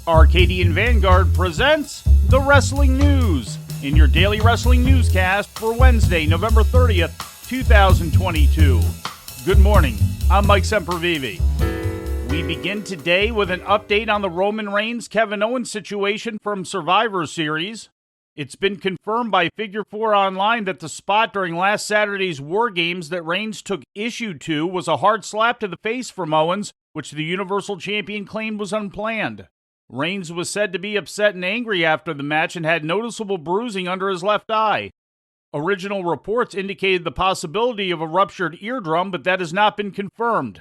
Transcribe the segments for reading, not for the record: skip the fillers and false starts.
Arcadian Vanguard presents The Wrestling News in your daily wrestling newscast for Wednesday, November 30th, 2022. Good morning, I'm Mike Sempervive. We begin today with an update on the Roman Reigns-Kevin Owens situation from Survivor Series. It's been confirmed by Figure 4 Online that the spot during last Saturday's War Games that Reigns took issue to was a hard slap to the face from Owens, which the Universal Champion claimed was unplanned. Reigns was said to be upset and angry after the match and had noticeable bruising under his left eye. Original reports indicated the possibility of a ruptured eardrum, but that has not been confirmed.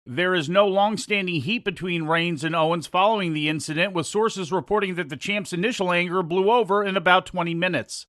There is no long-standing heat between Reigns and Owens following the incident, with sources reporting that the champ's initial anger blew over in about 20 minutes.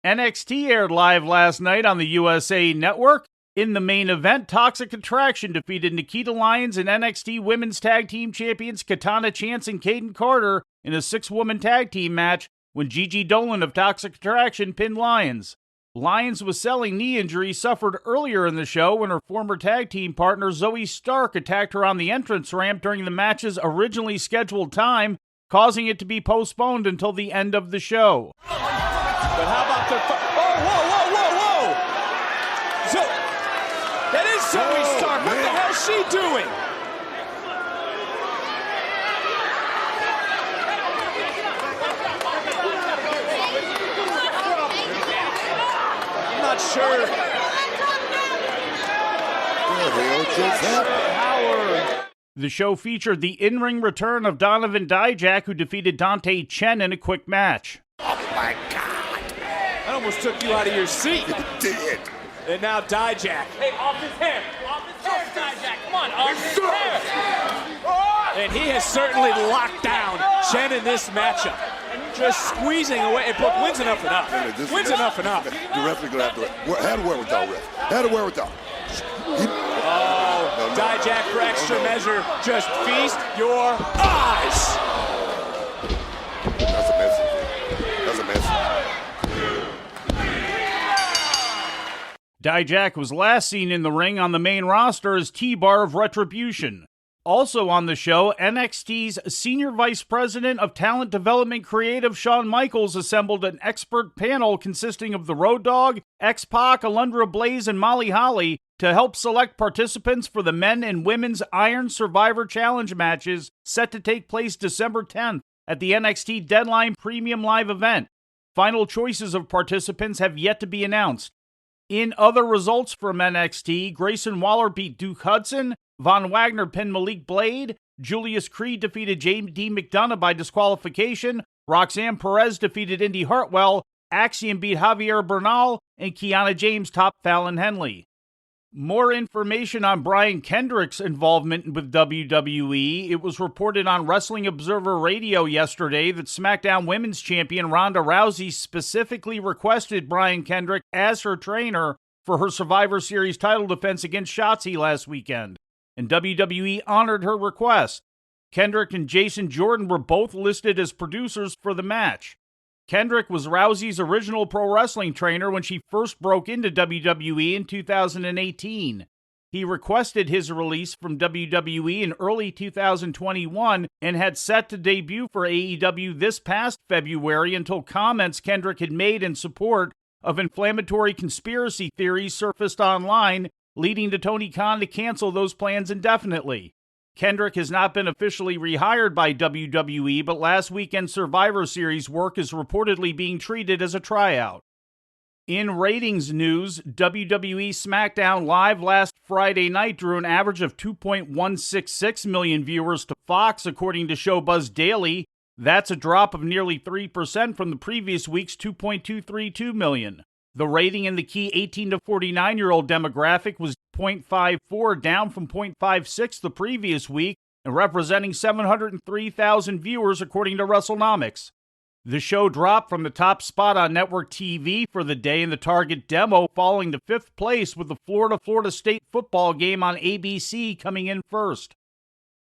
NXT aired live last night on the USA Network. In the main event, Toxic Attraction defeated Nikita Lyons and NXT Women's Tag Team Champions Katana Chance and Kaden Carter in a 6-woman tag team match when Gigi Dolan of Toxic Attraction pinned Lyons. Lyons was selling knee injuries suffered earlier in the show when her former tag team partner Zoe Stark attacked her on the entrance ramp during the match's originally scheduled time, causing it to be postponed until the end of the show. But how about the... Whoa! That is Zoe Stark. What the hell is she doing? I'm not sure. The show featured the in-ring return of Donovan Dijak, who defeated Dante Chen in a quick match. Oh my God! That almost took you out of your seat. It did. And now Dijak. Hey, off his hair, Dijak. Come on, off his hair. And he has certainly locked down Chen in this matchup. Just squeezing away. And look, wins enough. Wins enough. The referee gonna have to had a wherewithal, ref. Had a wherewithal. Dijak for extra measure. Just feast your eyes. That's a message. Dijak was last seen in the ring on the main roster as T-Bar of Retribution. Also on the show, NXT's Senior Vice President of Talent Development Creative Shawn Michaels assembled an expert panel consisting of the Road Dogg, X-Pac, Alundra Blaze, and Molly Holly to help select participants for the men and women's Iron Survivor Challenge matches set to take place December 10th at the NXT Deadline Premium Live event. Final choices of participants have yet to be announced. In other results from NXT, Grayson Waller beat Duke Hudson, Von Wagner pinned Malik Blade, Julius Creed defeated J.D. McDonough by disqualification, Roxanne Perez defeated Indy Hartwell, Axiom beat Javier Bernal, and Kiana James topped Fallon Henley. More information on Brian Kendrick's involvement with WWE. It was reported on Wrestling Observer Radio yesterday that SmackDown Women's Champion Ronda Rousey specifically requested Brian Kendrick as her trainer for her Survivor Series title defense against Shotzi last weekend, and WWE honored her request. Kendrick and Jason Jordan were both listed as producers for the match. Kendrick was Rousey's original pro wrestling trainer when she first broke into WWE in 2018. He requested his release from WWE in early 2021 and had set to debut for AEW this past February until comments Kendrick had made in support of inflammatory conspiracy theories surfaced online, leading to Tony Khan to cancel those plans indefinitely. Kendrick has not been officially rehired by WWE, but last weekend's Survivor Series work is reportedly being treated as a tryout. In ratings news, WWE SmackDown Live last Friday night drew an average of 2.166 million viewers to Fox, according to Showbuzz Daily. That's a drop of nearly 3% from the previous week's 2.232 million. The rating in the key 18 to 49-year-old demographic was 0.54, down from 0.56 the previous week, and representing 703,000 viewers according to WrestleNomics. The show dropped from the top spot on network TV for the day in the Target demo, falling to 5th place with the Florida State football game on ABC coming in first.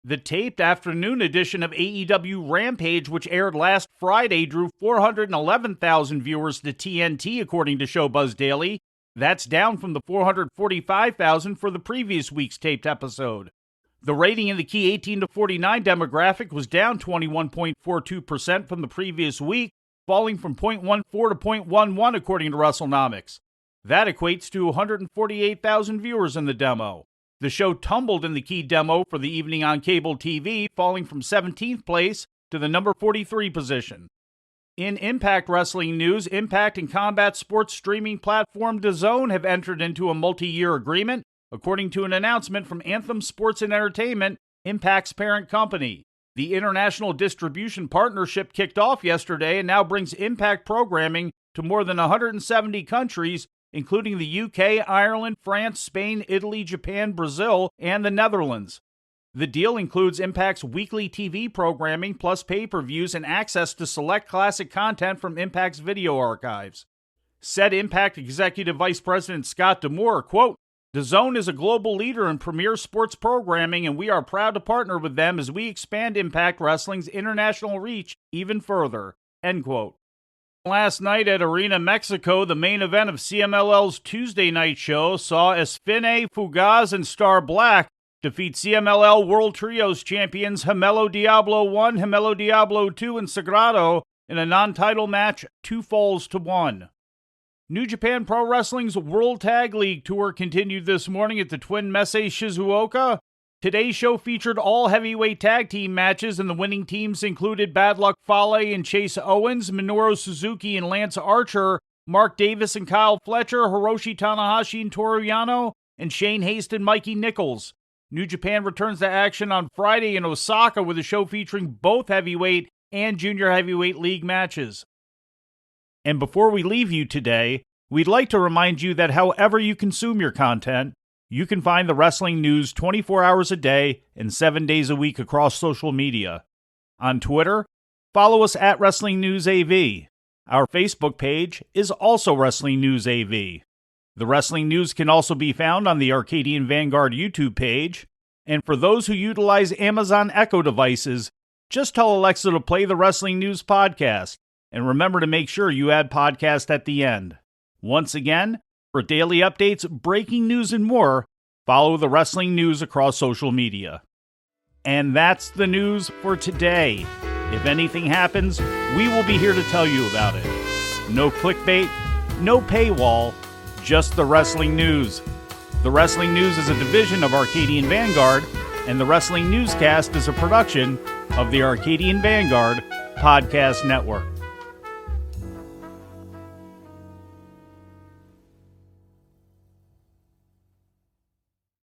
The taped afternoon edition of AEW Rampage, which aired last Friday, drew 411,000 viewers to TNT, according to Showbuzz Daily. That's down from the 445,000 for the previous week's taped episode. The rating in the key 18 to 49 demographic was down 21.42% from the previous week, falling from 0.14 to 0.11 according to WrestleNomics. That equates to 148,000 viewers in the demo. The show tumbled in the key demo for the evening on cable TV, falling from 17th place to the number 43 position. In Impact Wrestling news, Impact and combat sports streaming platform DAZN have entered into a multi-year agreement, according to an announcement from Anthem Sports and Entertainment, Impact's parent company. The international distribution partnership kicked off yesterday and now brings Impact programming to more than 170 countries, including the UK, Ireland, France, Spain, Italy, Japan, Brazil, and the Netherlands. The deal includes Impact's weekly TV programming plus pay-per-views and access to select classic content from Impact's video archives. Said Impact Executive Vice President Scott D'Amore, quote, DAZN is a global leader in premier sports programming, and we are proud to partner with them as we expand Impact Wrestling's international reach even further, end quote. Last night at Arena Mexico, the main event of CMLL's Tuesday night show saw Espinay, Fugaz, and Star Black defeat CMLL World Trios champions Gemelo Diablo 1, Gemelo Diablo 2, and Sagrado in a non-title match 2-1. New Japan Pro Wrestling's World Tag League Tour continued this morning at the Twin Messe Shizuoka. Today's show featured all heavyweight tag team matches, and the winning teams included Bad Luck Fale and Chase Owens, Minoru Suzuki and Lance Archer, Mark Davis and Kyle Fletcher, Hiroshi Tanahashi and Toru Yano, and Shane Haste and Mikey Nichols. New Japan returns to action on Friday in Osaka with a show featuring both heavyweight and junior heavyweight league matches. And before we leave you today, we'd like to remind you that however you consume your content, you can find the wrestling news 24 hours a day and 7 days a week across social media. On Twitter, follow us at Wrestling News AV. Our Facebook page is also Wrestling News AV. The Wrestling News can also be found on the Arcadian Vanguard YouTube page. And for those who utilize Amazon Echo devices, just tell Alexa to play the Wrestling News podcast. And remember to make sure you add podcast at the end. Once again, for daily updates, breaking news, and more, follow the Wrestling News across social media. And that's the news for today. If anything happens, we will be here to tell you about it. No clickbait, no paywall, just the Wrestling News. The Wrestling News is a division of Arcadian Vanguard, and the Wrestling Newscast is a production of the Arcadian Vanguard Podcast Network.